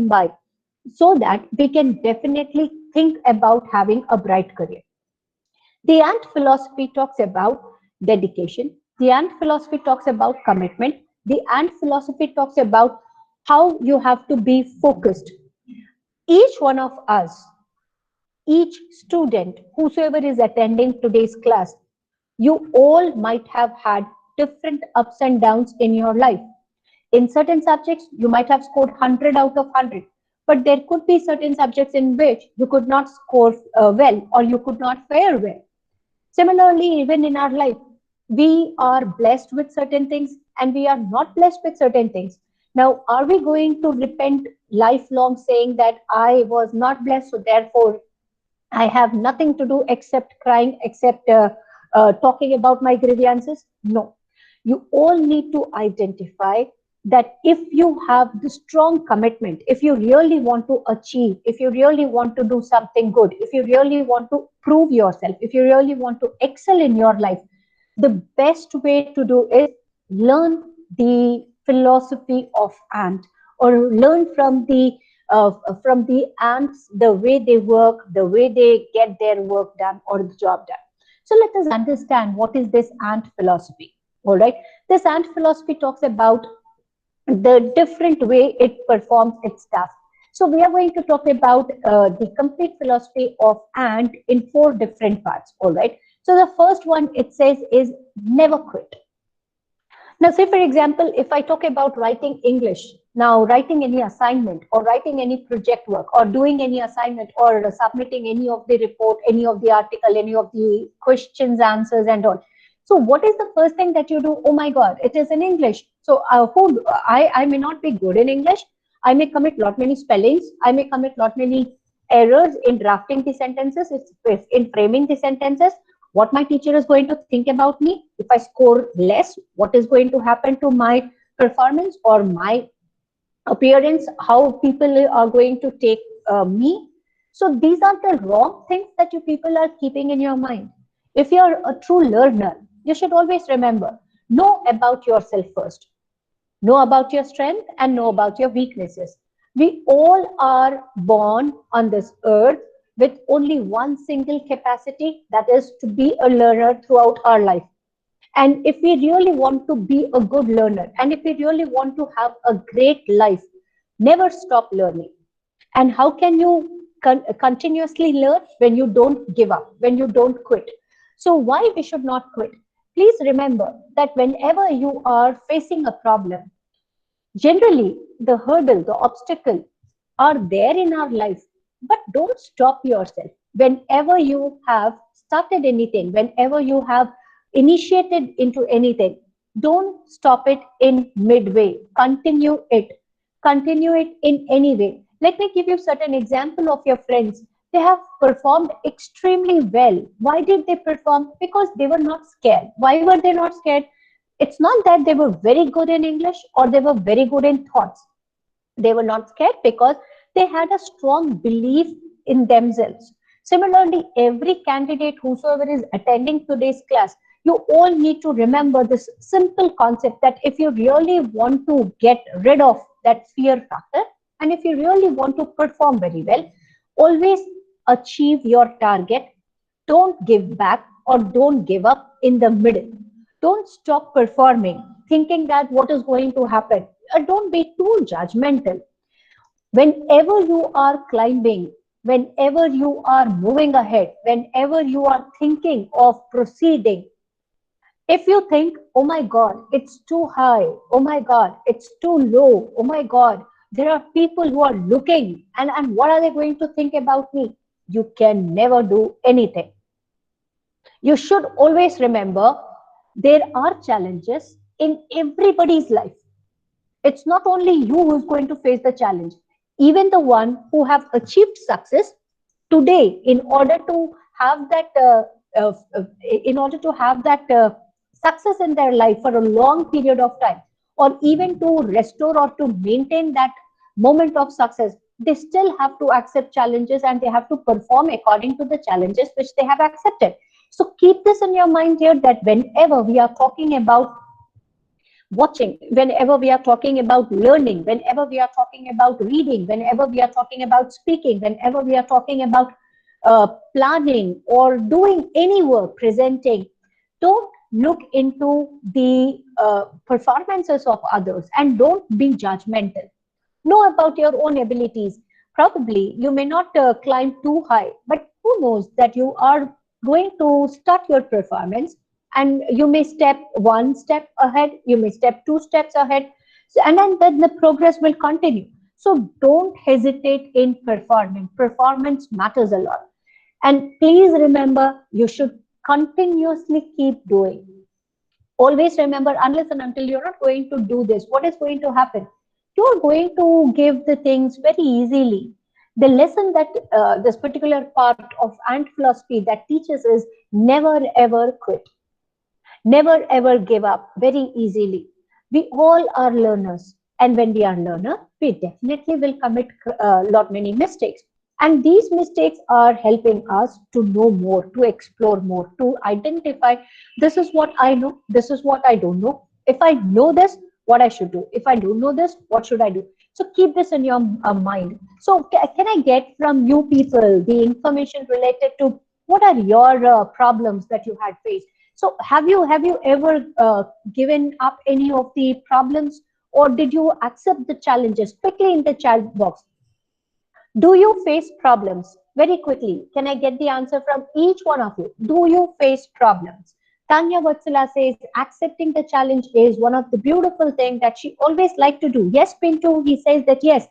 by, so that we can definitely think about having a bright career. The Ant philosophy talks about dedication. The Ant philosophy talks about commitment. The Ant philosophy talks about how you have to be focused. Each one of us, each student, whosoever is attending today's class, you all might have had different ups and downs in your life. In certain subjects, you might have scored 100 out of 100, but there could be certain subjects in which you could not score well, or you could not fare well. Similarly, even in our life, we are blessed with certain things and we are not blessed with certain things. Now, are we going to repent lifelong saying that I was not blessed, so therefore I have nothing to do except crying, except talking about my grievances? No. You all need to identify that if you have the strong commitment, if you really want to achieve, if you really want to do something good, if you really want to prove yourself, if you really want to excel in your life, the best way to do is learn the philosophy of ant, or learn from the ants, the way they work, the way they get their work done or the job done. So let us understand what is this ant philosophy. All right, this ant philosophy talks about the different way it performs its task. So we are going to talk about the complete philosophy of ant in 4 different parts. All right. So the first one it says is never quit. Now, say for example, if I talk about writing English, now writing any assignment or writing any project work or doing any assignment or submitting any of the report, any of the article, any of the questions, answers and all. So what is the first thing that you do? Oh my God, it is in English. So I may not be good in English. I may commit lot many spellings. I may commit lot many errors in drafting the sentences, in framing the sentences. What my teacher is going to think about me if I score less, what is going to happen to my performance or my appearance, how people are going to take me. So these are the wrong things that you people are keeping in your mind. If you're a true learner, you should always remember, know about yourself first, know about your strength and know about your weaknesses. We all are born on this earth with only one single capacity, that is to be a learner throughout our life. And if we really want to be a good learner, and if we really want to have a great life, never stop learning. And how can you continuously learn? When you don't give up, when you don't quit. So why we should not quit? Please remember that whenever you are facing a problem, generally the hurdle, the obstacle are there in our life, but don't stop yourself. Whenever you have started anything, whenever you have initiated into anything, don't stop it in midway. Continue it in any way. Let me give you certain example of your friends. They have performed extremely well. Why did they perform? Because they were not scared. Why were they not scared? It's not that they were very good in English or they were very good in thoughts. They were not scared because they had a strong belief in themselves. Similarly, every candidate whosoever is attending today's class, you all need to remember this simple concept that if you really want to get rid of that fear factor, and if you really want to perform very well, always achieve your target. Don't give back or don't give up in the middle. Don't stop performing thinking that what is going to happen. Don't be too judgmental. Whenever you are climbing, whenever you are moving ahead, whenever you are thinking of proceeding, if you think, oh my God, it's too high, oh my God, it's too low, oh my God, there are people who are looking, and what are they going to think about me? You can never do anything. You should always remember there are challenges in everybody's life. It's not only you who's going to face the challenge. Even the one who have achieved success today, uh, in order to have that success in their life for a long period of time, or even to restore or to maintain that moment of success, they still have to accept challenges and they have to perform according to the challenges which they have accepted. So keep this in your mind here, that whenever we are talking about watching, whenever we are talking about learning, whenever we are talking about reading, whenever we are talking about speaking, whenever we are talking about planning or doing any work, presenting, don't look into the performances of others and don't be judgmental. Know about your own abilities. Probably you may not climb too high, but who knows that you are going to start your performance and you may step one step ahead, you may step two steps ahead, so, and then the progress will continue. So don't hesitate in performing. Performance matters a lot. And please remember, you should continuously keep doing. Always remember, unless and until you're not going to do this, what is going to happen? You're going to give the things very easily. The lesson that this particular part of ant philosophy that teaches is never ever quit. Never ever give up very easily. We all are learners, and when we are learner, we definitely will commit a lot many mistakes. And these mistakes are helping us to know more, to explore more, to identify this is what I know, this is what I don't know. If I know this, what I should do. If I don't know this, what should I do? So keep this in your mind. So can I get from you people the information related to what are your problems that you had faced? So have you ever given up any of the problems, or did you accept the challenges? Quickly in the chat box, do you face problems? Very quickly, can I get the answer from each one of you? Do you face problems? Tanya Vatsala says accepting the challenge is one of the beautiful things that she always liked to do. Yes, Pinto, he says that yes.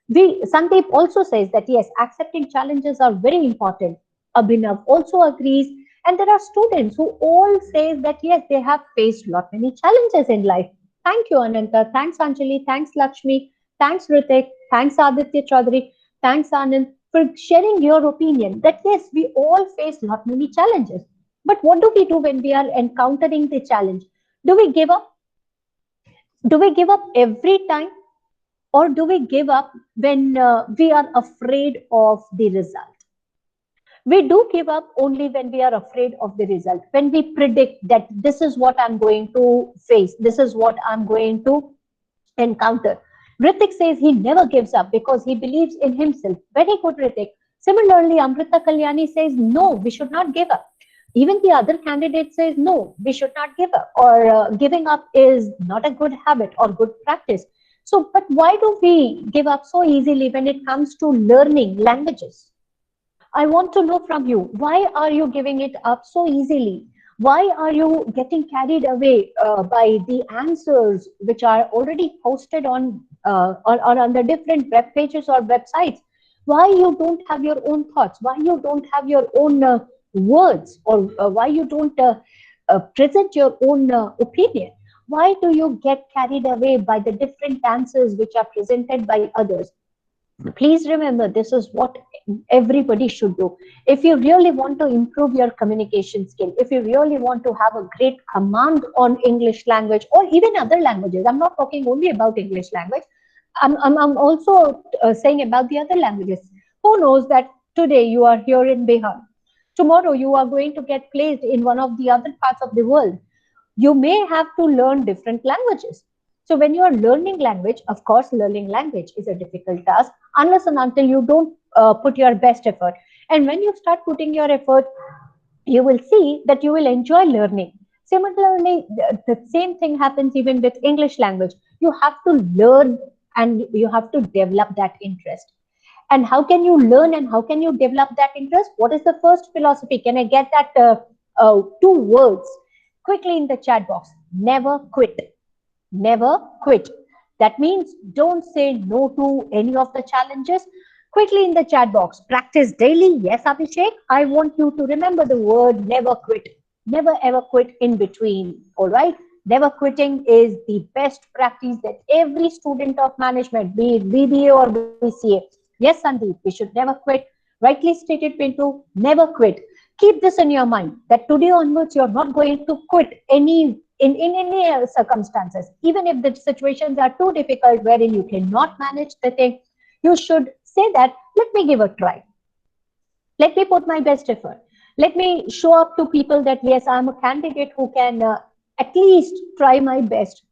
Sandeep also says that yes, accepting challenges are very important. Abhinav also agrees. And there are students who all say that yes, they have faced lot many challenges in life. Thank you, Ananta. Thanks, Anjali. Thanks, Lakshmi. Thanks, Ritik. Thanks, Aditya Chaudhary. Thanks, Anand, for sharing your opinion that yes, we all face lot many challenges. But what do we do when we are encountering the challenge? Do we give up? Do we give up every time? Or do we give up when we are afraid of the result? We do give up only when we are afraid of the result, when we predict that this is what I'm going to face, this is what I'm going to encounter. Ritik says he never gives up because he believes in himself. Very good, Ritik. Similarly, Amrita Kalyani says no, we should not give up. Even the other candidate says no, we should not give up, or giving up is not a good habit or good practice. So, but why do we give up so easily when it comes to learning languages? I want to know from you, why are you giving it up so easily? Why are you getting carried away by the answers which are already posted on or on the different web pages or websites? Why you don't have your own thoughts? Why you don't have your own words, or why you don't present your own opinion? Why do you get carried away by the different answers which are presented by others? Please remember, this is what everybody should do. If you really want to improve your communication skill, if you really want to have a great command on English language or even other languages, I'm not talking only about English language, I'm also saying about the other languages. Who knows that today you are here in Bihar, tomorrow you are going to get placed in one of the other parts of the world. You may have to learn different languages. So when you are learning language, of course, learning language is a difficult task unless and until you don't put your best effort. And when you start putting your effort, you will see that you will enjoy learning. Similarly, the same thing happens even with English language. You have to learn and you have to develop that interest. And how can you learn and how can you develop that interest? What is the first philosophy? Can I get that two words quickly in the chat box? Never quit. Never quit. That means don't say no to any of the challenges. Quickly in the chat box, practice daily. Yes, Abhishek, I want you to remember the word never quit. Never ever quit in between. All right. Never quitting is the best practice that every student of management, be it BBA or BCA, yes, Sandeep, we should never quit. Rightly stated, Pinto, never quit. Keep this in your mind that today onwards you're not going to quit in any circumstances. Even if the situations are too difficult wherein you cannot manage the thing, you should say that, let me give a try. Let me put my best effort. Let me show up to people that yes, I'm a candidate who can at least try my best.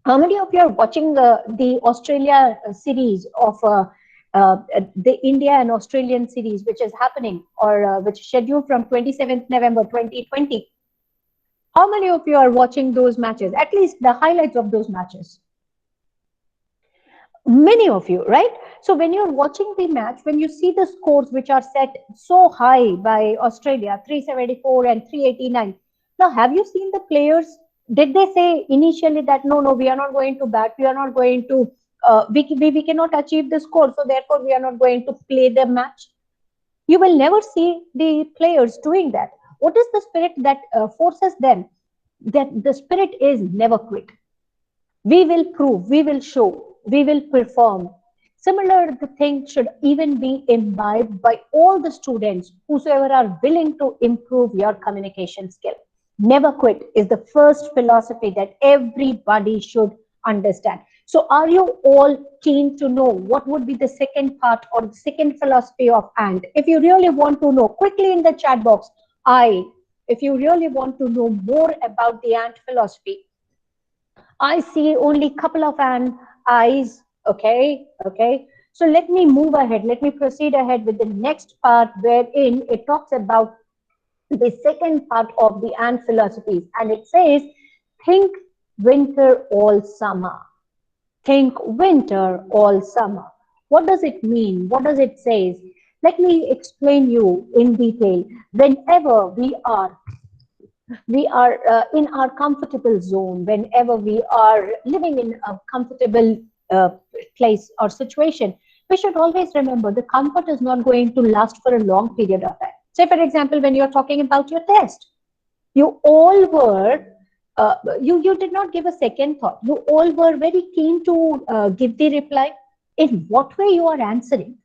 How many of you are watching the Australia series of the India and Australian series, which is happening or which is scheduled from 27th November 2020? How many of you are watching those matches? At least the highlights of those matches. Many of you, right? So when you're watching the match, when you see the scores which are set so high by Australia, 374 and 389, now have you seen the players? Did they say initially that no, we are not going to bat, we are not going to, we cannot achieve the score, so therefore we are not going to play the match? You will never see the players doing that. What is the spirit that forces them? That the spirit is never quit. We will prove, we will show, we will perform. Similar, the thing should even be imbibed by all the students whosoever are willing to improve your communication skill. Never quit is the first philosophy that everybody should understand. So are you all keen to know what would be the second part or the second philosophy of AND? If you really want to know, quickly in the chat box, if you really want to know more about the AND philosophy, I see only a couple of eyes. Okay. So let me move ahead. Let me proceed ahead with the next part, wherein it talks about the second part of the ant philosophies, and it says, think winter all summer. Think winter all summer. What does it mean? What does it say? Let me explain you in detail. Whenever we are in our comfortable zone, whenever we are living in a comfortable uh, place or situation, we should always remember the comfort is not going to last for a long period of time. Say, for example, when you're talking about your test, you all were you did not give a second thought. You all were very keen to give the reply. In what way you are answering?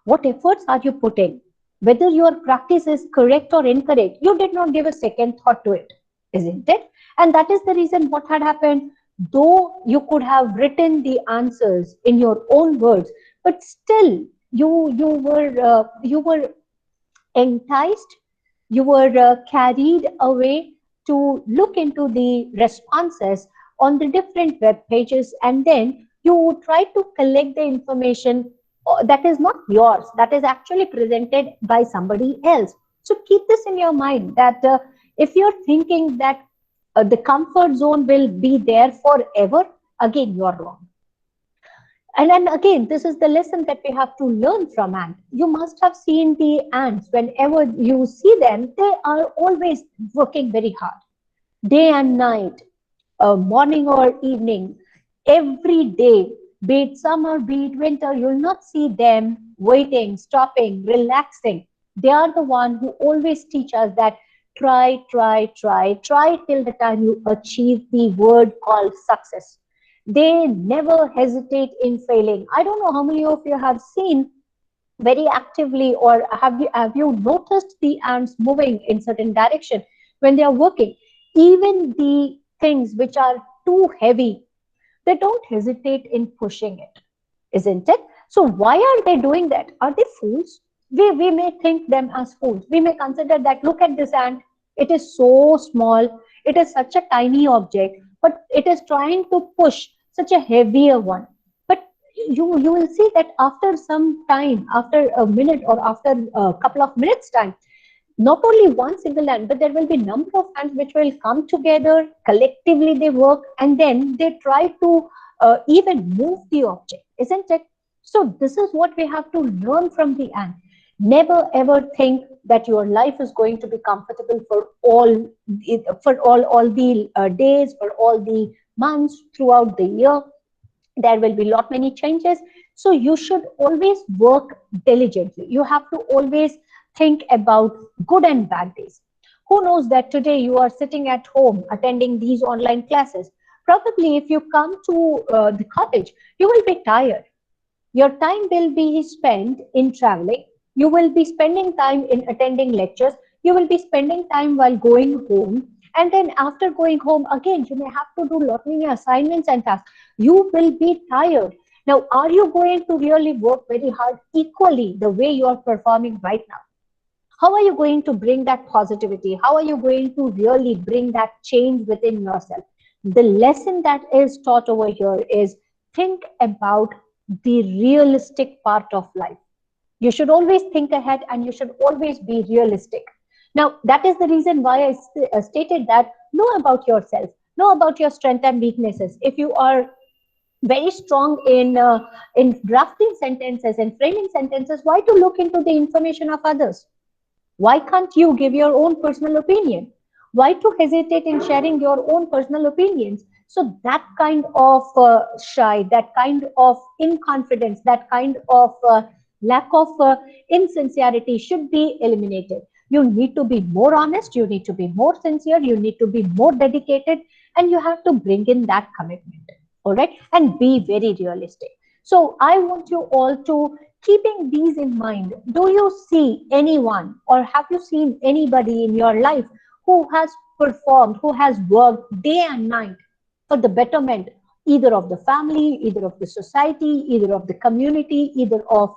What efforts are you putting? Whether your practice is correct or incorrect, you did not give a second thought to it, isn't it? And that is the reason what had happened. Though you could have written the answers in your own words, but still you were enticed, you were carried away to look into the responses on the different web pages, and then you try to collect the information that is not yours, that is actually presented by somebody else. So keep this in your mind that if you're thinking that the comfort zone will be there forever, again, you're wrong. And then again, this is the lesson that we have to learn from ants. You must have seen the ants. Whenever you see them, they are always working very hard, day and night, morning or evening, every day, be it summer, be it winter, you'll not see them waiting, stopping, relaxing. They are the one who always teach us that try till the time you achieve the word called success. They never hesitate in failing. I don't know how many of you have seen very actively, or have you noticed the ants moving in certain direction when they are working? Even the things which are too heavy, they don't hesitate in pushing it, isn't it? So why are they doing that? Are they fools? We may think them as fools. We may consider that, look at this ant, it is so small, it is such a tiny object, but it is trying to push such a heavier one. But you will see that after some time, after a minute or after a couple of minutes time, not only one single ant, but there will be number of ants which will come together, collectively they work, and then they try to even move the object, isn't it? So this is what we have to learn from the ant. Never ever think that your life is going to be comfortable for all the days, for all the months throughout the year. There will be lot many changes, so you should always work diligently. You have to always think about good and bad days. Who knows that today you are sitting at home attending these online classes? Probably if you come to the college, you will be tired. Your time will be spent in traveling. You will be spending time in attending lectures. You will be spending time while going home. And then after going home, again, you may have to do lot many assignments and tasks. You will be tired. Now, are you going to really work very hard equally the way you are performing right now? How are you going to bring that positivity? How are you going to really bring that change within yourself? The lesson that is taught over here is think about the realistic part of life. You should always think ahead and you should always be realistic. Now, that is the reason why I stated that know about yourself, know about your strengths and weaknesses. If you are very strong in drafting sentences and framing sentences, why to look into the information of others? Why can't you give your own personal opinion? Why to hesitate in sharing your own personal opinions? So that kind of shy, that kind of inconfidence, that kind of lack of insincerity should be eliminated. You need to be more honest, you need to be more sincere, you need to be more dedicated, and you have to bring in that commitment. All right, and be very realistic. So I want you all to, keeping these in mind, do you see anyone or have you seen anybody in your life who has performed, who has worked day and night for the betterment either of the family, either of the society, either of the community, either of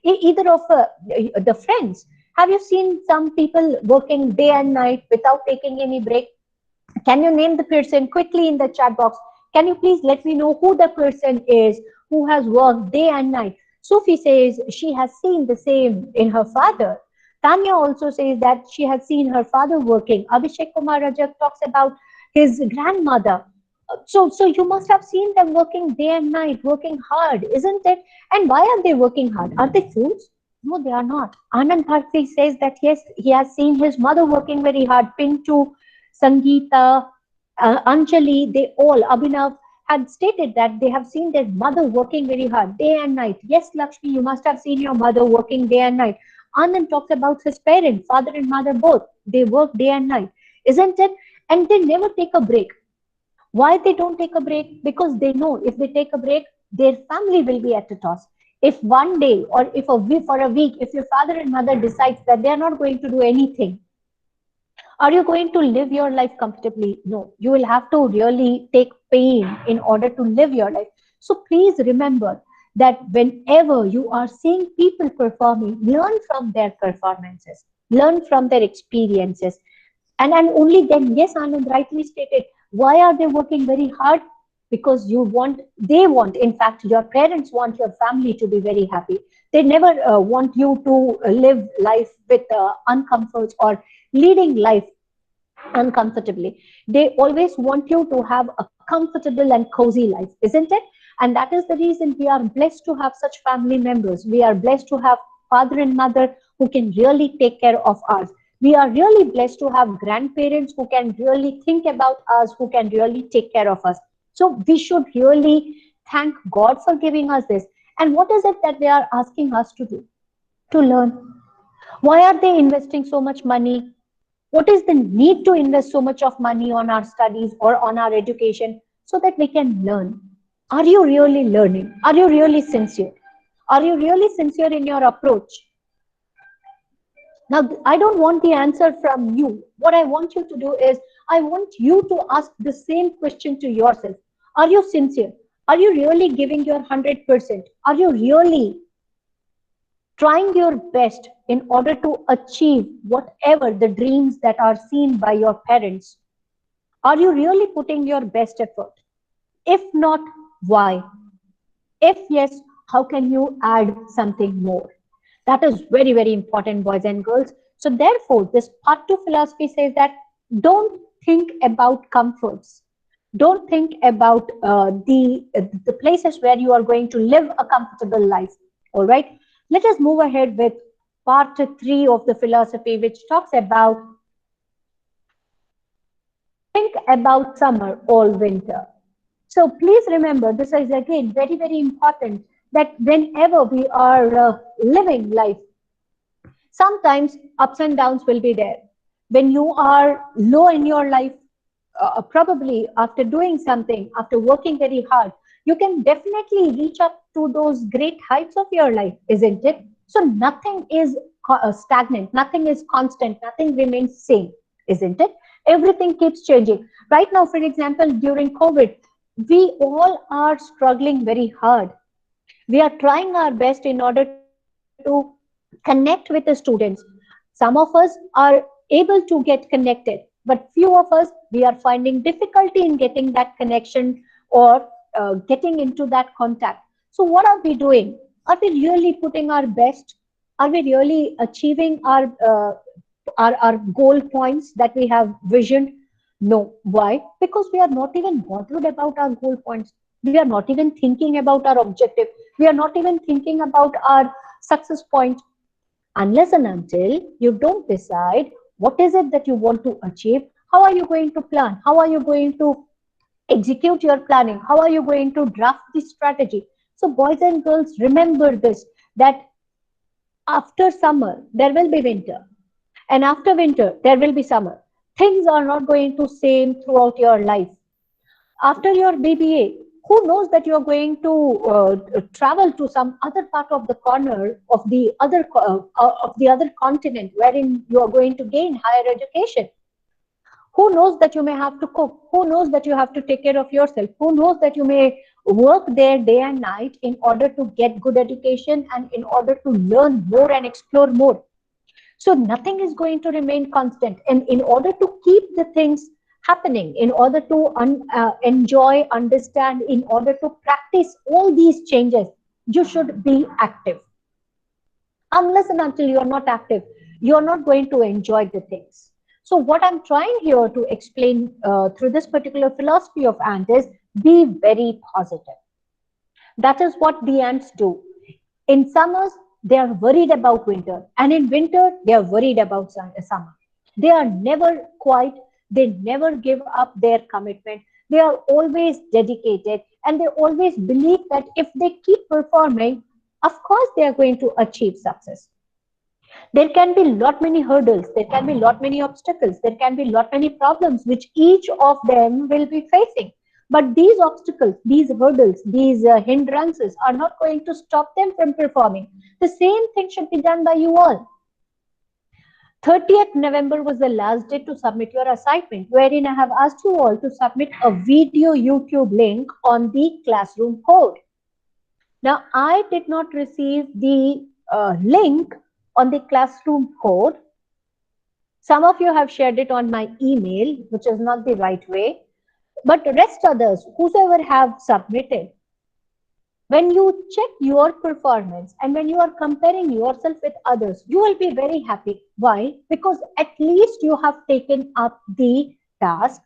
the friends? Have you seen some people working day and night without taking any break? Can you name the person quickly in the chat box? Can you please let me know who the person is who has worked day and night? Sophie says she has seen the same in her father. Tanya also says that she has seen her father working. Abhishek Kumar Rajak talks about his grandmother. So you must have seen them working day and night, working hard, isn't it? And why are they working hard? Are they fools? No, they are not. Anand Bharti says that yes, he has seen his mother working very hard. Pintu, Sangeeta, Anjali, they all, Abhinav, had stated that they have seen their mother working very hard day and night. Yes, Lakshmi, you must have seen your mother working day and night. Anand talks about his parents, father and mother both. They work day and night, isn't it? And they never take a break. Why they don't take a break? Because they know if they take a break, their family will be at a toss. If one day or if a week, for a week, if your father and mother decides that they are not going to do anything, are you going to live your life comfortably? No, you will have to really take pain in order to live your life. So please remember that whenever you are seeing people performing, learn from their performances, learn from their experiences. And only then, yes, Anand rightly stated, why are they working very hard? Because they want, in fact, your parents want your family to be very happy. They never want you to live life with uncomforts or leading life uncomfortably. They always want you to have a comfortable and cozy life, isn't it? And that is the reason we are blessed to have such family members. We are blessed to have father and mother who can really take care of us. We are really blessed to have grandparents who can really think about us, who can really take care of us. So we should really thank God for giving us this. And what is it that they are asking us to do? To learn. Why are they investing so much money? What is the need to invest so much of money on our studies or on our education? So that we can learn. Are you really learning? Are you really sincere? Are you really sincere in your approach? Now, I don't want the answer from you. What I want you to do is, I want you to ask the same question to yourself. Are you sincere? Are you really giving your 100%? Are you really trying your best in order to achieve whatever the dreams that are seen by your parents? Are you really putting your best effort? If not, why? If yes, how can you add something more? That is very, very important, boys and girls. So therefore, this part two philosophy says that don't think about comforts. Don't think about the places where you are going to live a comfortable life. All right. Let us move ahead with part three of the philosophy, which talks about think about summer or winter. So please remember, this is again very, very important that whenever we are living life, sometimes ups and downs will be there. When you are low in your life, probably after doing something, after working very hard, you can definitely reach up to those great heights of your life, isn't it? So nothing is stagnant, nothing is constant, nothing remains same, isn't it? Everything keeps changing. Right now, for example, during COVID, we all are struggling very hard. We are trying our best in order to connect with the students. Some of us are able to get connected, but few of us we are finding difficulty in getting that connection or getting into that contact. So what are we doing? Are we really putting our best? Are we really achieving our goal points that we have visioned? No. Why? Because we are not even bothered about our goal points. We are not even thinking about our objective. We are not even thinking about our success point. Unless and until you don't decide what is it that you want to achieve, how are you going to plan? How are you going to execute your planning? How are you going to draft the strategy? So boys and girls, remember this, that after summer, there will be winter. And after winter, there will be summer. Things are not going to same throughout your life. After your BBA, who knows that you are going to travel to some other part of the corner of the other continent wherein you are going to gain higher education. Who knows that you may have to cook? Who knows that you have to take care of yourself? Who knows that you may work there day and night in order to get good education and in order to learn more and explore more? So nothing is going to remain constant. And in order to keep the things happening, in order to enjoy, understand, in order to practice all these changes, you should be active. Unless and until you are not active, you are not going to enjoy the things. So what I'm trying here to explain through this particular philosophy of ant is be very positive. That is what the ants do. In summers, they are worried about winter, and in winter, they are worried about summer. They are never quiet, they never give up their commitment. They are always dedicated, and they always believe that if they keep performing, of course, they are going to achieve success. There can be lot many hurdles, there can be lot many obstacles, there can be lot many problems which each of them will be facing. But these obstacles, these hurdles, these hindrances are not going to stop them from performing. The same thing should be done by you all. 30th November was the last day to submit your assignment, wherein I have asked you all to submit a video YouTube link on the classroom code. Now, I did not receive the link on the classroom code. Some of you have shared it on my email, which is not the right way. But rest others, whosoever have submitted, when you check your performance and when you are comparing yourself with others, you will be very happy. Why? Because at least you have taken up the task,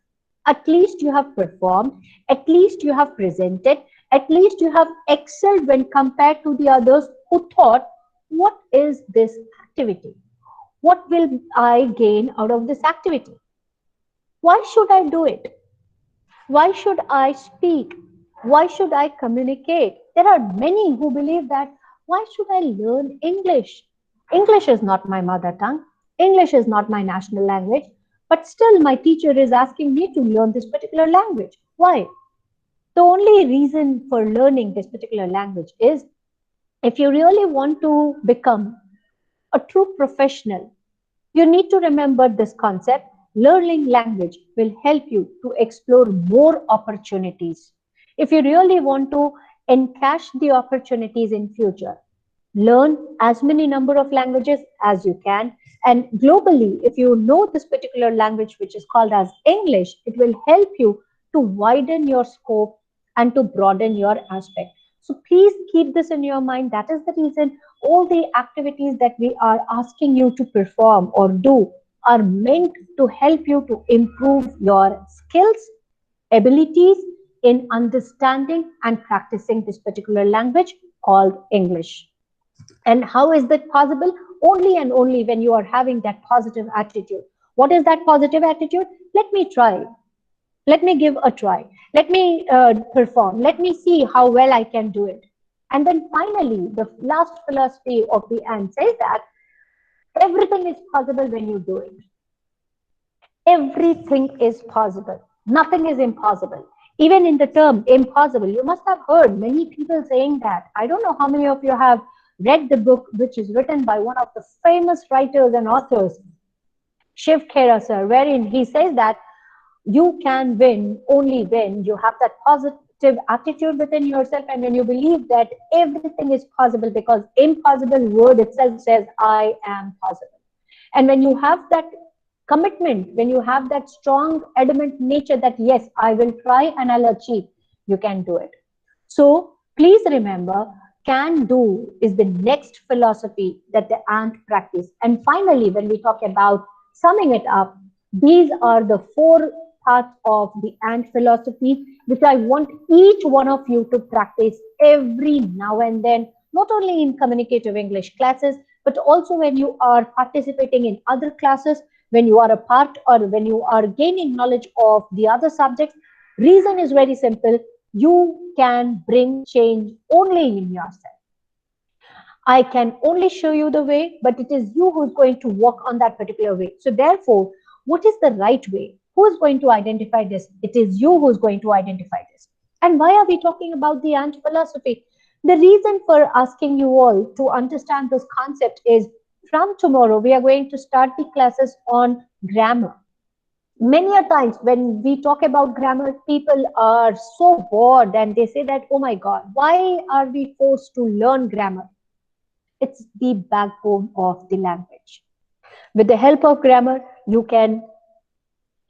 at least you have performed, at least you have presented, at least you have excelled when compared to the others who thought, what is this activity? What will I gain out of this activity? Why should I do it? Why should I speak? Why should I communicate? There are many who believe that, why should I learn English? English is not my mother tongue. English is not my national language. But still, my teacher is asking me to learn this particular language. Why? The only reason for learning this particular language is if you really want to become a true professional, you need to remember this concept. Learning language will help you to explore more opportunities. If you really want to encash the opportunities in future, learn as many number of languages as you can. And globally, if you know this particular language, which is called as English, it will help you to widen your scope and to broaden your aspect. So please keep this in your mind. That is the reason all the activities that we are asking you to perform or do are meant to help you to improve your skills, abilities in understanding and practicing this particular language called English. And how is that possible? Only and only when you are having that positive attitude. What is that positive attitude? Let me try. Let me give a try. Let me perform. Let me see how well I can do it. And then finally, the last philosophy of the ant says that everything is possible when you do it. Everything is possible. Nothing is impossible. Even in the term impossible, you must have heard many people saying that. I don't know how many of you have read the book which is written by one of the famous writers and authors, Shiv Khera sir, wherein he says that you can win only when you have that positive attitude within yourself and when you believe that everything is possible, because impossible word itself says I am possible. And when you have that commitment, when you have that strong, adamant nature that yes, I will try and I'll achieve, you can do it. So please remember, can do is the next philosophy that the ant practice. And finally, when we talk about summing it up, these are the four parts of the ant philosophy, which I want each one of you to practice every now and then, not only in communicative English classes, but also when you are participating in other classes, when you are a part or when you are gaining knowledge of the other subjects. Reason is very simple. You can bring change only in yourself. I can only show you the way, but it is you who's going to walk on that particular way. So therefore, what is the right way? Who is going to identify this? It is you who's going to identify this. And why are we talking about the ant philosophy? The reason for asking you all to understand this concept is from tomorrow, we are going to start the classes on grammar. Many a times when we talk about grammar, people are so bored and they say that, oh my God, why are we forced to learn grammar? It's the backbone of the language. With the help of grammar, you can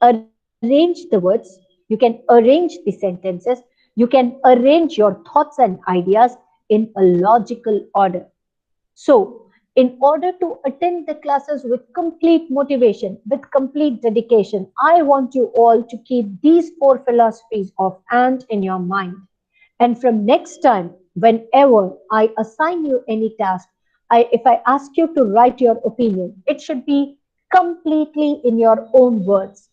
arrange the words, you can arrange the sentences, you can arrange your thoughts and ideas in a logical order. So, in order to attend the classes with complete motivation, with complete dedication, I want you all to keep these four philosophies of ANT in your mind. And from next time, whenever I assign you any task, if I ask you to write your opinion, it should be completely in your own words.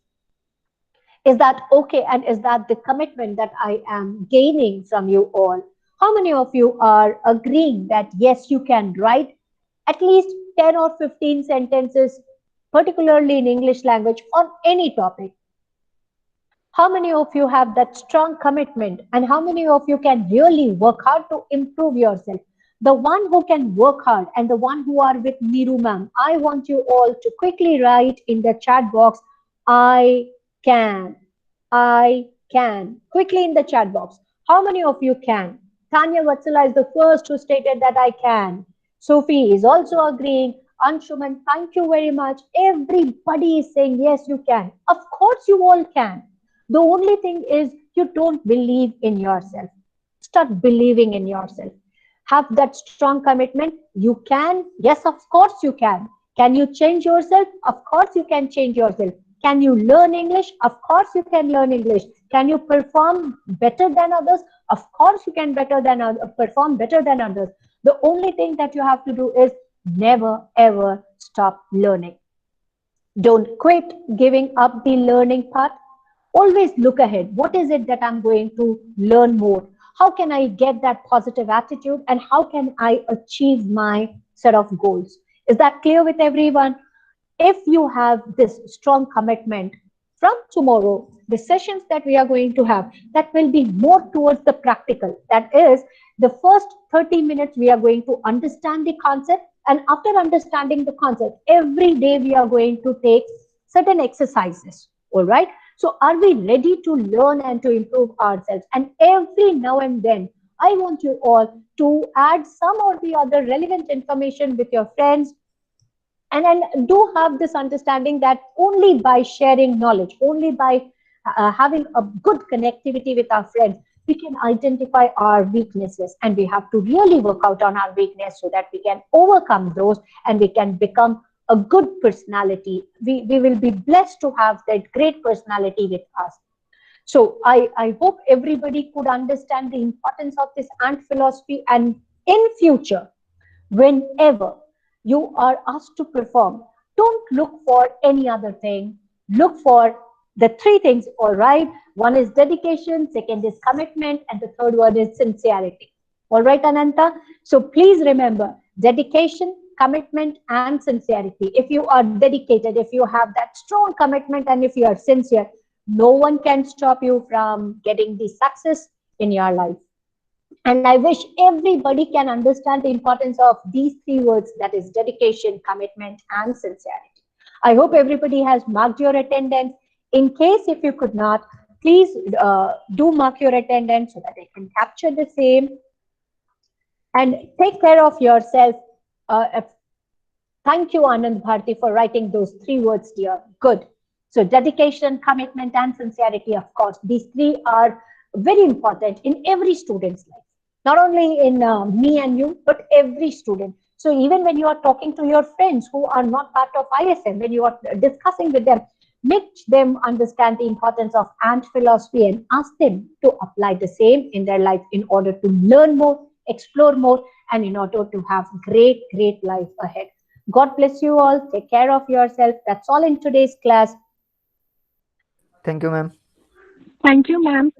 Is that okay? And is that the commitment that I am gaining from you all? How many of you are agreeing that yes, you can write at least 10 or 15 sentences, particularly in English language, on any topic? How many of you have that strong commitment? And how many of you can really work hard to improve yourself? The one who can work hard and the one who are with Niru ma'am, I want you all to quickly write in the chat box, I can. I can. Quickly in the chat box. How many of you can? Tanya Vatsala is the first who stated that I can. Sophie is also agreeing. Anshuman, thank you very much. Everybody is saying, yes, you can. Of course, you all can. The only thing is you don't believe in yourself. Start believing in yourself. Have that strong commitment. You can. Yes, of course you can. Can you change yourself? Of course you can change yourself. Can you learn English? Of course you can learn English. Can you perform better than others? Of course you can perform better than others. The only thing that you have to do is never ever stop learning. Don't quit giving up the learning part. Always look ahead. What is it that I'm going to learn more? How can I get that positive attitude and how can I achieve my set of goals? Is that clear with everyone? If you have this strong commitment, from tomorrow, the sessions that we are going to have, that will be more towards the practical. That is, the first 30 minutes, we are going to understand the concept. And after understanding the concept, every day we are going to take certain exercises. All right. So are we ready to learn and to improve ourselves? And every now and then, I want you all to add some or the other relevant information with your friends, and then do have this understanding that only by sharing knowledge, only by having a good connectivity with our friends, we can identify our weaknesses, and we have to really work out on our weakness so that we can overcome those and we can become a good personality. We will be blessed to have that great personality with us. So I hope everybody could understand the importance of this ant philosophy, and in future, whenever you are asked to perform, don't look for any other thing. Look for the three things, all right? One is dedication, second is commitment, and the third one is sincerity. All right, Ananta? So please remember, dedication, commitment, and sincerity. If you are dedicated, if you have that strong commitment, and if you are sincere, no one can stop you from getting the success in your life. And I wish everybody can understand the importance of these three words, that is dedication, commitment, and sincerity. I hope everybody has marked your attendance. In case if you could not, please do mark your attendance so that I can capture the same. And take care of yourself. Thank you, Anand Bharti, for writing those three words, dear. Good. So, dedication, commitment, and sincerity, of course, these three are very important in every student's life. Not only in me and you, but every student. So, even when you are talking to your friends who are not part of ISM, when you are discussing with them, make them understand the importance of ant philosophy and ask them to apply the same in their life in order to learn more, explore more, and in order to have great life ahead. God bless you all. Take care of yourself. That's all in today's class. Thank you, ma'am. Thank you, ma'am.